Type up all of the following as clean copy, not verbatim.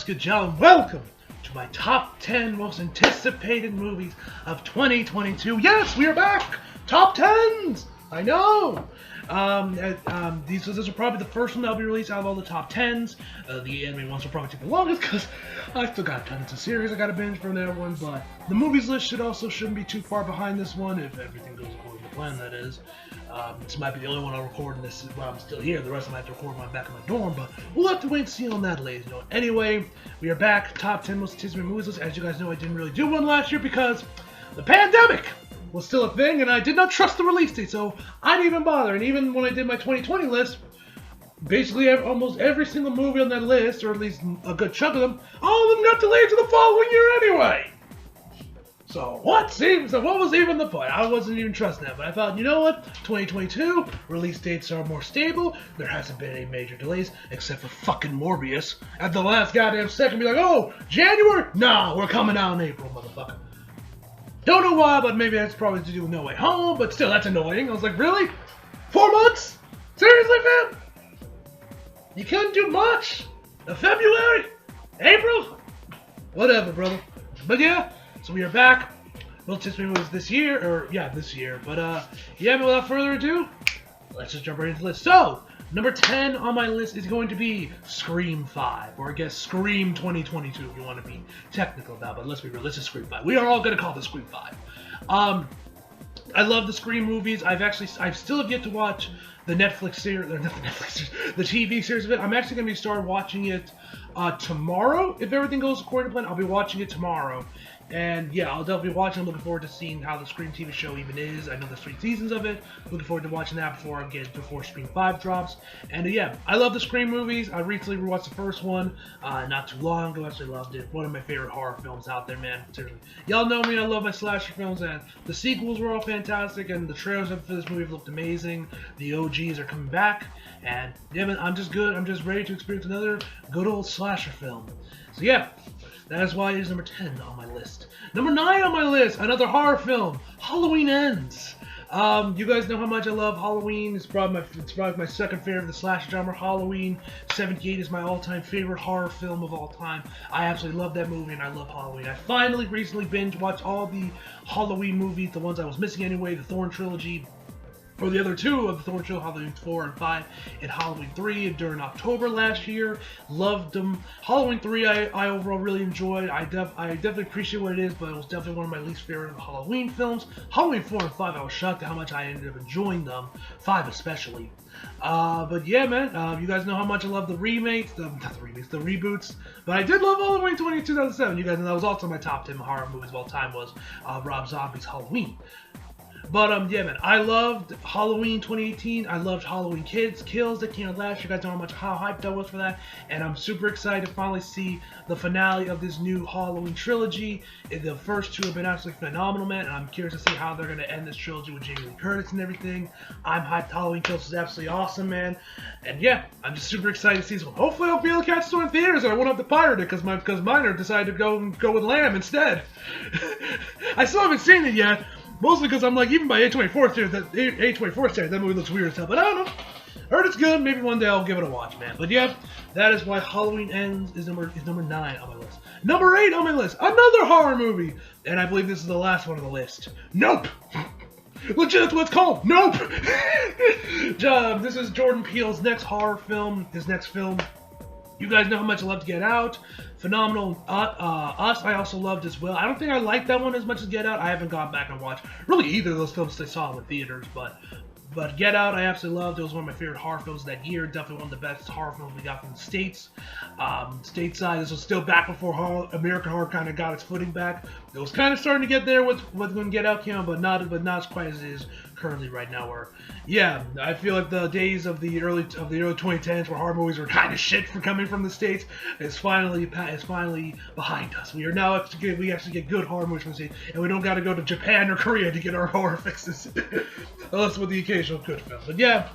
What's good, y'all? Welcome to my top 10 most anticipated movies of 2022. Yes, we are back! Top 10s! I know! These are probably the first one that'll be released out of all the top 10s. The anime ones will probably take the longest because I still got tons of series I gotta binge from that one, but the movies list shouldn't be too far behind this one if everything goes according to plan, that is. This might be the only one I'll record in this while I'm still here. The rest of them I have to record when I'm back in my dorm, but we'll have to wait and see on that, ladies and gentlemen. Anyway, we are back. Top 10 most anticipated movies list. As you guys know, I didn't really do one last year because the pandemic was still a thing, and I did not trust the release date, so I didn't even bother. And even when I did my 2020 list, basically almost every single movie on that list, or at least a good chunk of them, all of them got delayed to the following year anyway. So what was even the point? I wasn't even trusting that, but I thought, you know what? 2022, release dates are more stable. There hasn't been any major delays, except for fucking Morbius. At the last goddamn second, be like, oh, January? Nah, we're coming out in April, motherfucker. Don't know why, but maybe that's probably to do with No Way Home, but still, that's annoying. I was like, really? 4 months? Seriously, man? You couldn't do much? February? April? Whatever, brother. But yeah, so we are back. Most anticipated movies this year, this year. But yeah, but without further ado, let's just jump right into the list. So, number 10 on my list is going to be Scream 5, or I guess Scream 2022 if you want to be technical about it, but let's be real, this is Scream 5. We are all going to call this Scream 5. I love the Scream movies. I still have yet to watch the Netflix series, or not the Netflix series, the TV series of it. I'm actually going to be starting watching it tomorrow. If everything goes according to plan, I'll be watching it tomorrow. And yeah, I'll definitely be watching. I'm looking forward to seeing how the Scream TV show even is. I know there's 3 seasons of it. Looking forward to watching that before Scream 5 drops. And yeah, I love the Scream movies. I recently rewatched the first one not too long ago. I actually loved it. One of my favorite horror films out there, man. Seriously. Y'all know me, I love my slasher films, and the sequels were all fantastic, and the trailers for this movie have looked amazing. The OGs are coming back, and yeah, man, I'm just ready to experience another good old slasher film. So yeah, that is why it is number 10 on my list. Number 9 on my list, another horror film, Halloween Ends. You guys know how much I love Halloween. It's probably my second favorite of the slasher genre. Halloween 78 is my all-time favorite horror film of all time. I absolutely love that movie, and I love Halloween. I finally recently binge-watched all the Halloween movies, the ones I was missing anyway, the Thorn trilogy, or the other 2 of the Thorn trilogy, Halloween 4 and 5, and Halloween 3 during October last year. Loved them. Halloween 3 I overall really enjoyed. I definitely appreciate what it is, but it was definitely one of my least favorite Halloween films. Halloween 4 and 5, I was shocked at how much I ended up enjoying them. 5 especially. But yeah, man, you guys know how much I love the remakes, the reboots. But I did love Halloween 2007. You guys know that was also my top 10 horror movies of all time, was Rob Zombie's Halloween. But yeah, man, I loved Halloween 2018. I loved Halloween Kills that came out last year. You guys know how hyped I was for that, and I'm super excited to finally see the finale of this new Halloween trilogy. The first 2 have been absolutely phenomenal, man, and I'm curious to see how they're gonna end this trilogy with Jamie Lee Curtis and everything. I'm hyped. Halloween Kills is absolutely awesome, man, and yeah, I'm just super excited to see this one. Hopefully, I'll be able to catch this one in theaters, and I won't have to pirate it because mine decided to go with Lamb instead. I still haven't seen it yet. Mostly because I'm like, even by A24 standards, that movie looks weird as hell. But I don't know. Heard it's good. Maybe one day I'll give it a watch, man. But yeah, that is why Halloween Ends is number 9 on my list. Number 8 on my list, another horror movie. And I believe this is the last one on the list. Nope. Legit, that's what it's called. Nope. This is Jordan Peele's next horror film. His next film. You guys know how much I love to Get Out. Phenomenal. Us, I also loved as well. I don't think I liked that one as much as Get Out. I haven't gone back and watched really either of those films I saw in the theaters, but Get Out, I absolutely loved. It was one of my favorite horror films that year. Definitely one of the best horror films we got from the States. Stateside, this was still back before American horror kind of got its footing back. It was kind of starting to get there with when Get Out came out, but not as quite as it is currently right now. Where, yeah, I feel like the days of the early 2010s where horror movies were kind of shit for coming from the States is finally behind us. We actually get good horror movies from the States, and we don't got to go to Japan or Korea to get our horror fixes. Unless with the occasional good film. But yeah,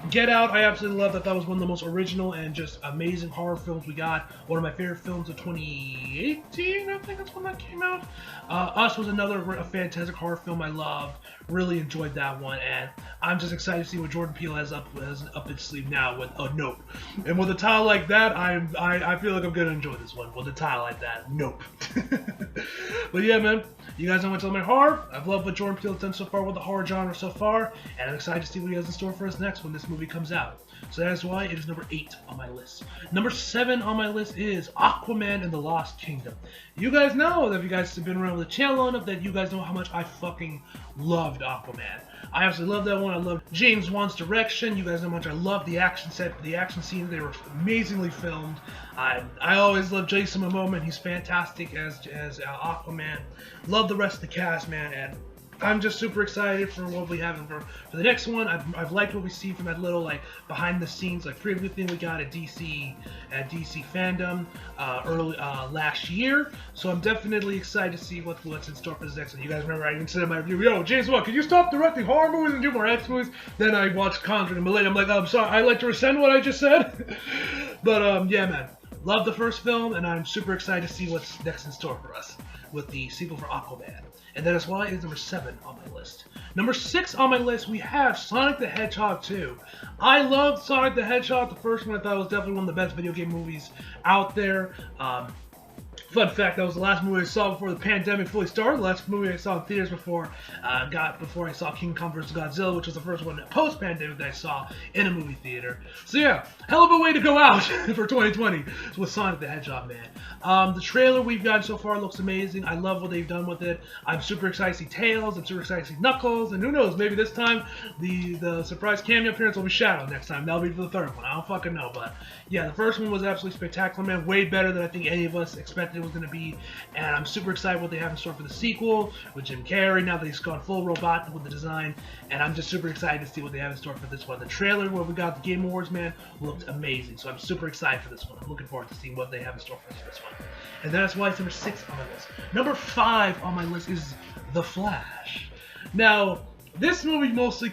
Get Out, I absolutely love that. That was one of the most original and just amazing horror films we got. One of my favorite films of 2018, I think that's when that came out. have. Us was a fantastic horror film I loved. Really enjoyed that one, and I'm just excited to see what Jordan Peele has up his sleeve now with Nope. And with a title like that, I feel like I'm gonna enjoy this one. With a title like that, Nope. But yeah, man, you guys know what's on my horror. I've loved what Jordan Peele has done so far with the horror genre so far, and I'm excited to see what he has in store for us next when this movie comes out. So that is why it is number 8 on my list. Number 7 on my list is Aquaman and the Lost Kingdom. You guys know that if you guys have been around with the channel long enough that you guys know how much I fucking loved Aquaman. I absolutely love that one. I love James Wan's direction. You guys know how much I love the action set, the action scenes. They were amazingly filmed. I always love Jason Momoa. He's fantastic as Aquaman. Love the rest of the cast, man, and I'm just super excited for what we have for the next one. I've liked what we see from that little like behind the scenes like preview thing we got at DC Fandom early last year. So I'm definitely excited to see what's in store for this next one. You guys remember I even said in my review, yo, James, what? Can you stop directing horror movies and do more action movies? Then I watched Conjuring and I'm like, oh, I'm sorry, I'd like to rescind what I just said. But yeah, man, love the first film, and I'm super excited to see what's next in store for us with the sequel for Aquaman. And that is why it is number 7 on my list. Number 6 on my list, we have Sonic the Hedgehog 2. I loved Sonic the Hedgehog. The first one I thought was definitely one of the best video game movies out there. Fun fact, that was the last movie I saw before the pandemic fully started. The last movie I saw in theaters before I saw King Kong vs. Godzilla, which was the first one post-pandemic that I saw in a movie theater. So yeah, hell of a way to go out for 2020 with Sonic the Hedgehog, man. The trailer we've gotten so far looks amazing. I love what they've done with it. I'm super excited to see Tails. I'm super excited to see Knuckles. And who knows, maybe this time the surprise cameo appearance will be Shadow next time. That'll be for the third one. I don't fucking know. But yeah, the first one was absolutely spectacular, man. Way better than I think any of us expected it was going to be. And I'm super excited what they have in store for the sequel with Jim Carrey. Now that he's gone full robot with the design. And I'm just super excited to see what they have in store for this one. The trailer where we got the Game Awards, man, looked amazing. So I'm super excited for this one. I'm looking forward to seeing what they have in store for this one. And that's why it's number 6 on my list. Number 5 on my list is The Flash. Now, this movie mostly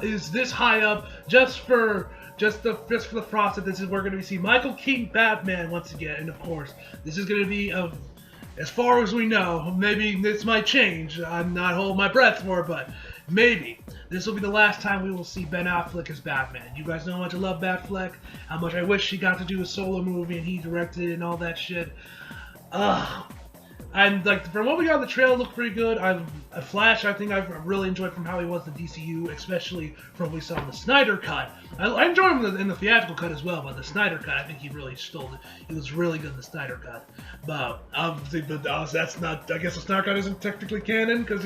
is this high up just for the props that we're going to be seeing Michael Keaton Batman once again, and of course this is going to be as far as we know. Maybe this might change. I'm not holding my breath for it, but maybe this will be the last time we will see Ben Affleck as Batman. You guys know how much I love Batfleck, how much I wish he got to do a solo movie and he directed it and all that shit. And like from what we got in the trailer, looked pretty good. Flash, I think I've really enjoyed from how he was in the DCU, especially from what we saw in the Snyder cut. I enjoyed him in the theatrical cut as well, but the Snyder cut, I think he really stole it. He was really good in the Snyder cut. But obviously, that's not. I guess the Snyder cut isn't technically canon because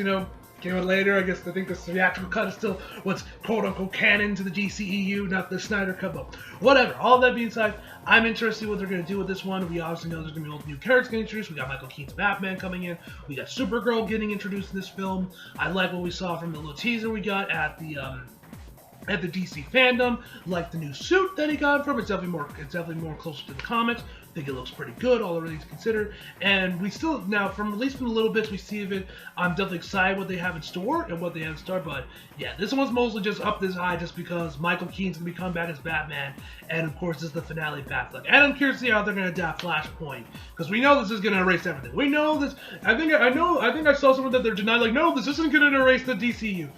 came out later. I think the theatrical cut is still what's quote-unquote canon to the DCEU, not the Snyder cut, but whatever. All that being said, I'm interested in what they're going to do with this one. We obviously know there's going to be all new characters getting introduced. We got Michael Keaton's Batman coming in. We got Supergirl getting introduced in this film. I like what we saw from the little teaser we got at the DC fandom. Like the new suit that he got from. It's definitely more closer to the comics. I think it looks pretty good, all the things considered. And we still, now, at least from the little bits we see of it, I'm definitely excited what they have in store and what they have in store. But yeah, this one's mostly just up this high just because Michael Keaton's gonna be coming back as Batman, and of course this is the finale of Batfleck. And I'm curious to see how they're gonna adapt Flashpoint, because we know this is gonna erase everything. We know this. I think I saw someone that they're denying, like, no, this isn't gonna erase the DCU.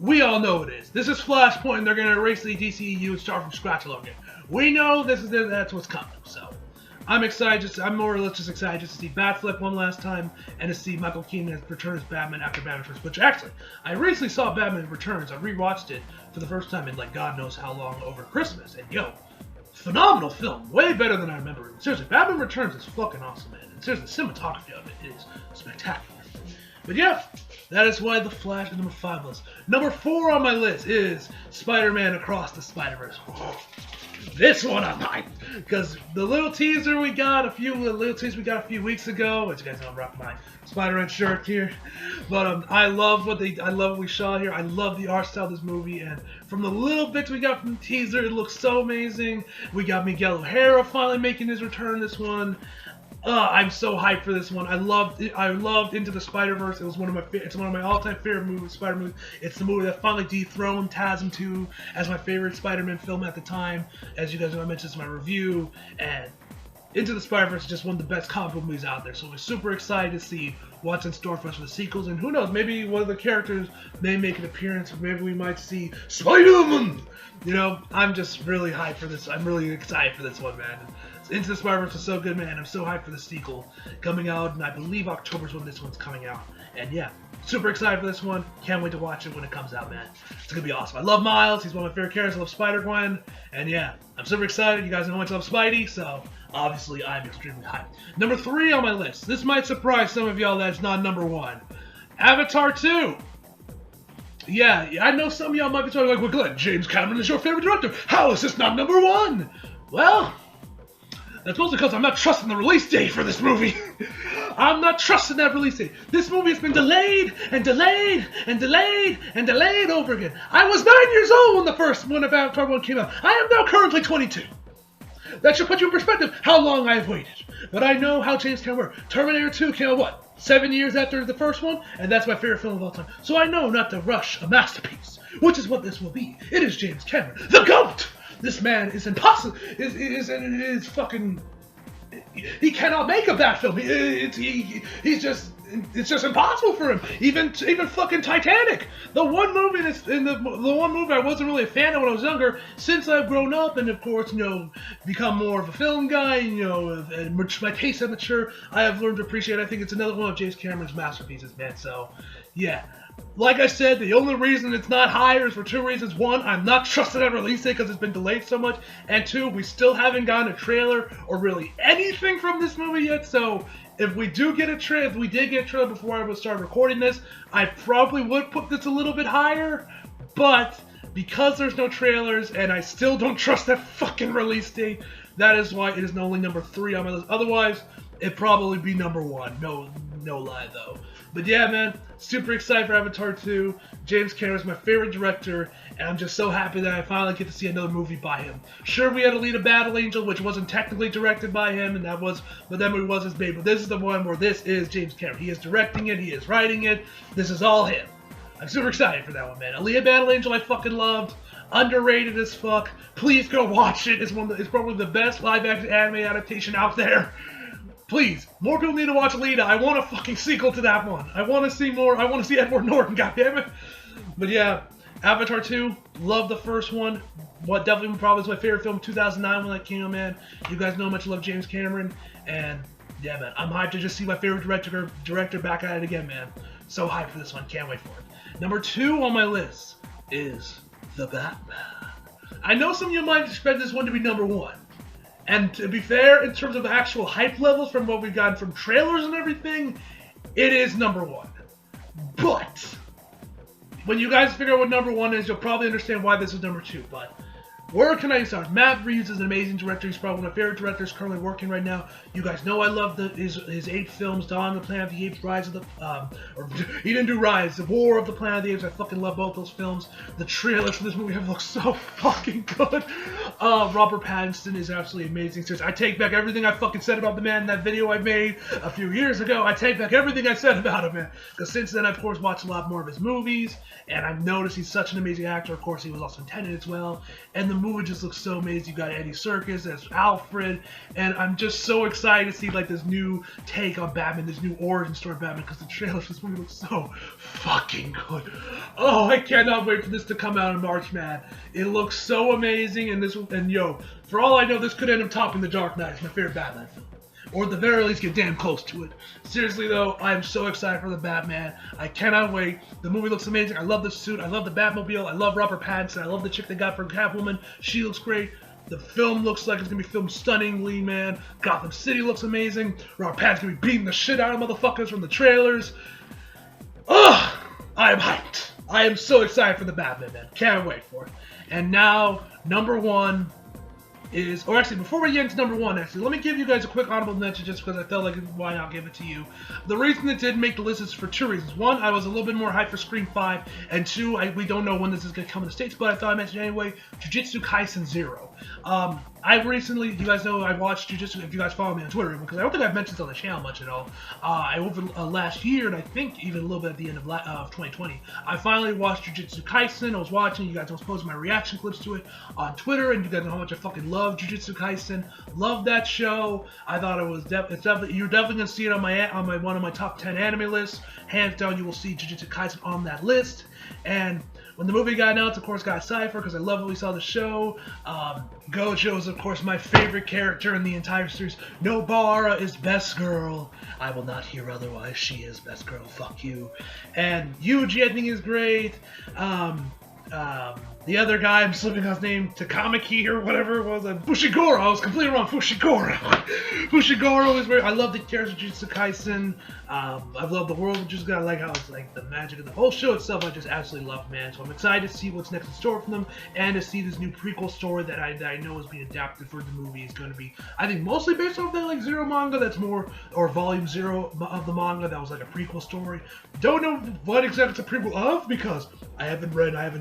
We all know it is. This is Flashpoint, and they're gonna erase the DCU and start from scratch all again. We know that's what's coming. So I'm excited. I'm more or less just excited just to see Batfleck one last time and to see Michael Keaton return as Batman after Batman Returns. Which actually, I recently saw Batman Returns. I rewatched it for the first time in like God knows how long over Christmas. And yo, phenomenal film. Way better than I remember. Seriously, Batman Returns is fucking awesome, man. And seriously, the cinematography of it is spectacular. But yeah, that is why The Flash is number 5 list. Number 4 on my list is Spider-Man Across the Spider-Verse. This one I like, because the little teaser we got a few weeks ago, which you guys know I'm rocking my Spider-Man shirt here, but I love what we saw here. I love the art style of this movie, and from the little bits we got from the teaser, it looks so amazing. We got Miguel O'Hara finally making his return this one. I'm so hyped for this one. I loved Into the Spider-Verse. It's one of my all-time favorite movies, Spider movies. It's the movie that finally dethroned TASM 2 as my favorite Spider-Man film at the time. As you guys know, I mentioned this in my review. And Into the Spider-Verse is just one of the best comic book movies out there. So we're super excited to see what's in store for us for the sequels, and who knows, maybe one of the characters may make an appearance, or maybe we might see Spiderman. You know, I'm just really hyped for this. I'm really excited for this one, man. Into the Spider-Verse is so good, man. I'm so hyped for the sequel coming out, and I believe October's when this one's coming out. And yeah, super excited for this one. Can't wait to watch it when it comes out, man. It's gonna be awesome. I love Miles. He's one of my favorite characters. I love Spider-Gwen. And yeah, I'm super excited. You guys know how much I love Spidey, so obviously I'm extremely hyped. Number 3 on my list. This might surprise some of y'all that it's not number 1. Avatar 2. Yeah, I know some of y'all might be talking like, well, Glenn, James Cameron is your favorite director. How is this not number 1? Well, that's mostly because I'm not trusting the release date for this movie. I'm not trusting that release date. This movie has been delayed and delayed and delayed and delayed over again. I was 9 years old when the first one of Avatar 1 came out. I am now currently 22. That should put you in perspective how long I have waited. But I know how James Cameron works. Terminator 2 came out, what, 7 years after the first one? And that's my favorite film of all time. So I know not to rush a masterpiece, which is what this will be. It is James Cameron, the GOAT! This man is impossible. Is fucking. He cannot make a bad film. He's just. It's just impossible for him. Even fucking Titanic. The one movie the one movie I wasn't really a fan of when I was younger. Since I've grown up and of course become more of a film guy. And my tastes have matured. I have learned to appreciate. I think it's another one of James Cameron's masterpieces, man. So yeah. Like I said, the only reason it's not higher is for 2 reasons. 1, I'm not trusting that release date because it's been delayed so much. And 2, we still haven't gotten a trailer or really anything from this movie yet. So if we do get a trailer, if we did get a trailer before I would start recording this, I probably would put this a little bit higher. But because there's no trailers and I still don't trust that fucking release date, that is why it is only number 3 on my list. Otherwise, it'd probably be number 1. No lie though. But yeah, man, super excited for Avatar 2. James Cameron is my favorite director, and I'm just so happy that I finally get to see another movie by him. Sure, we had Alita Battle Angel, which wasn't technically directed by him, and but that movie was his baby. But this is the one where this is James Cameron. He is directing it, he is writing it. This is all him. I'm super excited for that one, man. Alita Battle Angel, I fucking loved. Underrated as fuck. Please go watch it. It's probably the best live-action anime adaptation out there. Please, more people need to watch Alita. I want a fucking sequel to that one. I want to see more. I want to see Edward Norton, goddammit. But yeah, Avatar 2, love the first one. Definitely probably was my favorite film, 2009 when that came out, man. You guys know how much I love James Cameron. And yeah, man, I'm hyped to just see my favorite director back at it again, man. So hyped for this one. Can't wait for it. Number 2 on my list is The Batman. I know some of you might expect this one to be number 1. And to be fair, in terms of actual hype levels from what we've gotten from trailers and everything, it is number 1. But when you guys figure out what number 1 is, you'll probably understand why this is number 2. But where can I start? Matt Reeves is an amazing director. He's probably one of my favorite directors currently working right now. You guys know I love his 8 films, Dawn of the Planet of the Apes, Rise of the... or he didn't do Rise, The War of the Planet of the Apes. I fucking love both those films. The trailers for this movie have looked so fucking good. Robert Pattinson is absolutely amazing. Seriously, I take back everything I fucking said about the man in that video I made a few years ago. I take back everything I said about him, man. Because since then, I've, of course, watched a lot more of his movies. And I've noticed he's such an amazing actor. Of course, he was also in Tenet as well. And the movie just looks so amazing. You got Andy Serkis as Alfred, and I'm just so excited to see like this new take on Batman, this new origin story of Batman, because the trailer for this movie looks so fucking good. Oh, I cannot wait for this to come out in March, man. It looks so amazing, and yo, for all I know, this could end up topping The Dark Knight. It's my favorite Batman film. Or at the very least, get damn close to it. Seriously, though, I am so excited for The Batman. I cannot wait. The movie looks amazing. I love the suit. I love the Batmobile. I love Robert Pattinson. I love the chick they got for Catwoman. She looks great. The film looks like it's going to be filmed stunningly, man. Gotham City looks amazing. Robert Pattinson's going to be beating the shit out of motherfuckers from the trailers. Ugh! I am hyped. I am so excited for The Batman, man. Can't wait for it. And now, number 1... is, or actually, before we get into number 1, actually, let me give you guys a quick honorable mention just because I felt like why not give it to you. The reason it didn't make the list is for 2 reasons. 1, I was a little bit more hyped for Scream 5, and 2, we don't know when this is going to come in the States, but I thought I mentioned it anyway, Jujutsu Kaisen 0. I recently, you guys know I watched Jujutsu, if you guys follow me on Twitter, because I don't think I've mentioned this on the channel much at all. Over last year, and I think even a little bit at the end of 2020, I finally watched Jujutsu Kaisen. I was watching, you guys was posting my reaction clips to it on Twitter, and you guys know how much I fucking love Jujutsu Kaisen. Love that show. I thought it was you're definitely gonna see it on my one of my top 10 anime lists. Hands down, you will see Jujutsu Kaisen on that list. And when the movie got announced, of course, got Cypher because I love what we saw the show. Gojo is, of course, my favorite character in the entire series. Nobara is best girl. I will not hear otherwise. She is best girl. Fuck you. And Yuji, I think, is great. The other guy, I'm slipping on his name, Takamaki or whatever it was. Fushiguro. I was completely wrong. Fushiguro. Fushiguro is very. I love the character of Jujutsu Kaisen. I've loved the world. Just got like how it's like the magic of the whole show itself. I just absolutely love, man. So I'm excited to see what's next in store from them, and to see this new prequel story that I know is being adapted for the movie. Is going to be, I think, mostly based off that like Zero manga. That's more, or Volume 0 of the manga. That was like a prequel story. Don't know what exactly it's a prequel of because I haven't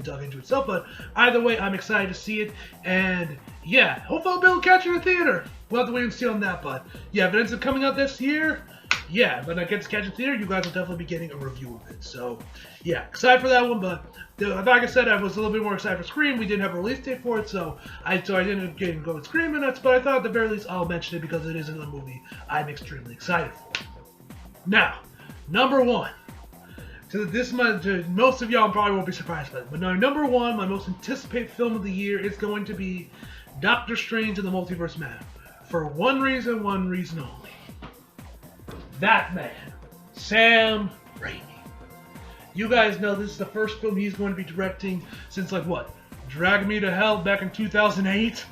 dug into it itself, but either way, I'm excited to see it, and yeah, hopefully I'll be able to catch it in the theater. We'll have to wait and see on that, but yeah, if it ends up coming out this year, yeah, when I get to catch it in the theater, you guys will definitely be getting a review of it. So yeah, excited for that one, but like I said, I was a little bit more excited for Scream. We didn't have a release date for it, so I didn't go with Scream, and but I thought at the very least I'll mention it because it is another movie I'm extremely excited for. Now, number one. To most of y'all probably won't be surprised by it, but number one, my most anticipated film of the year is going to be Doctor Strange in the Multiverse Madness. For one reason only. That man, Sam Raimi. You guys know this is the first film he's going to be directing since like what? Drag Me to Hell back in 2008?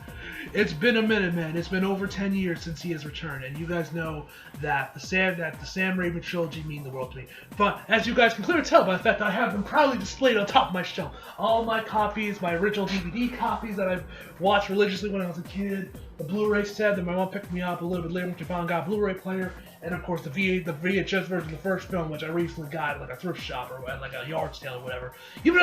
It's been a minute, man. It's been over 10 years since he has returned, and you guys know that the Sam Raimi trilogy mean the world to me. But as you guys can clearly tell by the fact that I have them proudly displayed on top of my shelf, all my copies, my original DVD copies that I've watched religiously when I was a kid, the Blu-ray set that my mom picked me up a little bit later when she finally got a Blu-ray player, and of course the VHS version of the first film, which I recently got at like a thrift shop or at like a yard sale or whatever. It even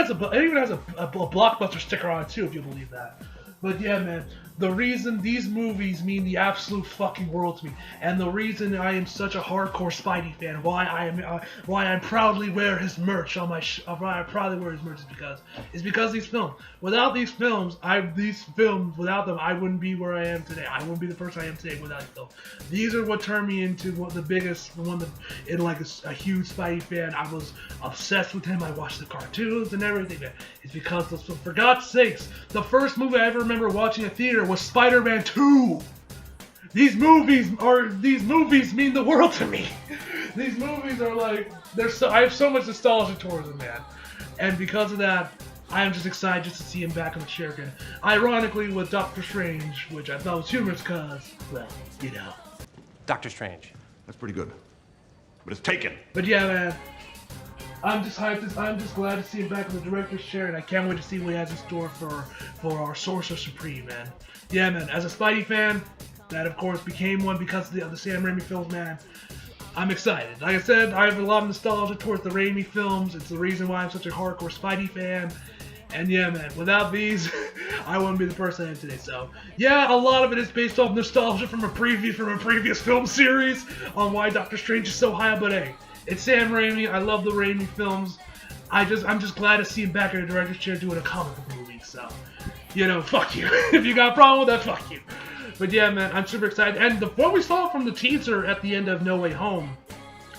has a Blockbuster sticker on it too, if you believe that. But yeah, man, the reason these movies mean the absolute fucking world to me, and the reason I am such a hardcore Spidey fan, why I proudly wear his merch on my, why I proudly wear his merch is because these films. Without these films, without them, I wouldn't be where I am today. I wouldn't be the person I am today without these films. These are what turned me into like a huge Spidey fan. I was obsessed with him. I watched the cartoons and everything, man. It's because of, for God's sakes, the first movie I ever remember watching in theater was Spider-Man 2. These movies mean the world to me. These movies are like, I have so much nostalgia towards them, man. And because of that, I am just excited just to see him back on the chair again. Ironically, with Doctor Strange, which I thought was humorous because, well, you know. Doctor Strange. That's pretty good. But it's taken. But yeah, man. I'm just hyped. I'm just glad to see him back in the director's chair, and I can't wait to see what he has in store for our Sorcerer Supreme, man. Yeah, man. As a Spidey fan, that of course became one because of the Sam Raimi films, man. I'm excited. Like I said, I have a lot of nostalgia towards the Raimi films. It's the reason why I'm such a hardcore Spidey fan. And yeah, man, without these, I wouldn't be the person I am today. So, yeah, a lot of it is based off nostalgia from a previous film series on why Doctor Strange is so high. But hey, it's Sam Raimi. I love the Raimi films. I'm just glad to see him back in the director's chair doing a comic book movie. So, you know, fuck you. If you got a problem with that, fuck you. But yeah, man, I'm super excited. And what we saw from the teaser at the end of No Way Home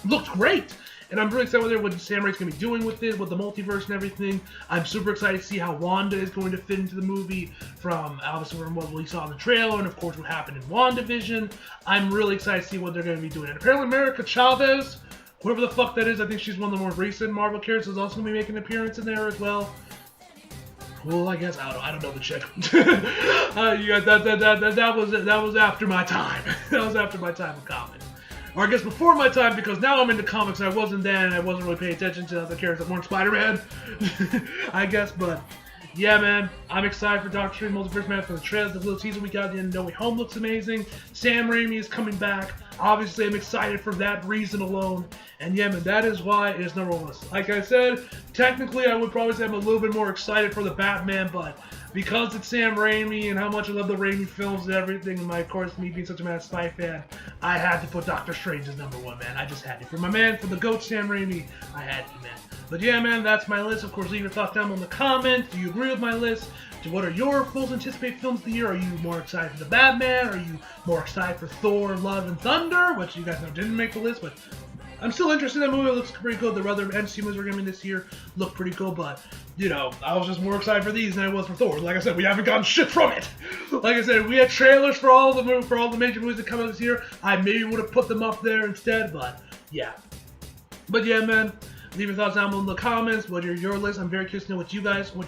looked great. And I'm really excited with what Sam Raimi's going to be doing with it, with the multiverse and everything. I'm super excited to see how Wanda is going to fit into the movie obviously from what we saw in the trailer and, of course, what happened in WandaVision. I'm really excited to see what they're going to be doing. And apparently America Chavez, whoever the fuck that is, I think she's one of the more recent Marvel characters, is also going to be making an appearance in there as well. Well, I guess I don't know the chick. You guys, that was after my time. That was after my time of comics. Or I guess before my time, because now I'm into comics and I wasn't then, and I wasn't really paying attention to other characters that weren't Spider-Man. I guess, but yeah, man, I'm excited for Doctor Strange Multiverse Man for the trailer. The little teaser we got at the end of No Way Home looks amazing. Sam Raimi is coming back. Obviously, I'm excited for that reason alone. And yeah, man, that is why it is number one list. Like I said, technically, I would probably say I'm a little bit more excited for the Batman, but because it's Sam Raimi and how much I love the Raimi films and everything, and of course, me being such a mad Spy fan, I had to put Doctor Strange as #1, man. I just had to. For my man, for the GOAT Sam Raimi, I had to, man. But yeah, man, that's my list. Of course, leave your thoughts down in the comments. Do you agree with my list? What are your most anticipated films of the year? Are you more excited for the Batman? Are you more excited for Thor, Love and Thunder? Which you guys know didn't make the list, but I'm still interested in that movie. It looks pretty good. The other MCU movies we're going to be this year look pretty good, but, you know, I was just more excited for these than I was for Thor. Like I said, we haven't gotten shit from it. Like I said, we had trailers for all the major movies that come out this year. I maybe would have put them up there instead, but yeah. But yeah, man. Leave your thoughts down below in the comments. What are your list? I'm very curious to know what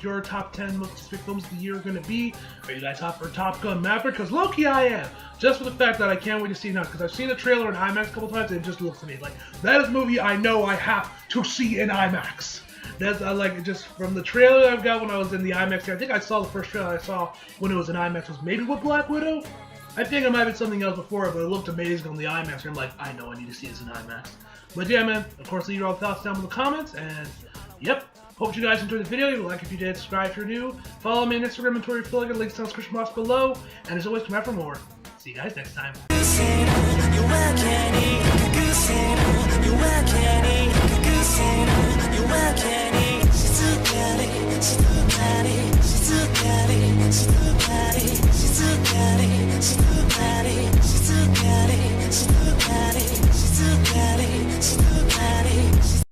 your top 10 most anticipated films of the year are going to be. Are you guys top for Top Gun Maverick? Because low-key I am. Just for the fact that I can't wait to see it now. Because I've seen the trailer in IMAX a couple times and it just looks to me like that is a movie I know I have to see in IMAX. That's like just from the trailer I've got when I was in the IMAX. I think I saw the first trailer I saw when it was in IMAX was maybe with Black Widow. I think it might have been something else before, but it looked amazing on the IMAX. And I'm like, I know I need to see this in IMAX. But yeah, man, of course, leave your thoughts down in the comments, and yep, hope you guys enjoyed the video. Like if you did, subscribe if you're new, follow me on Instagram and Twitter if you feel like it, links down in the description box below, and as always, come out for more. See you guys next time. She's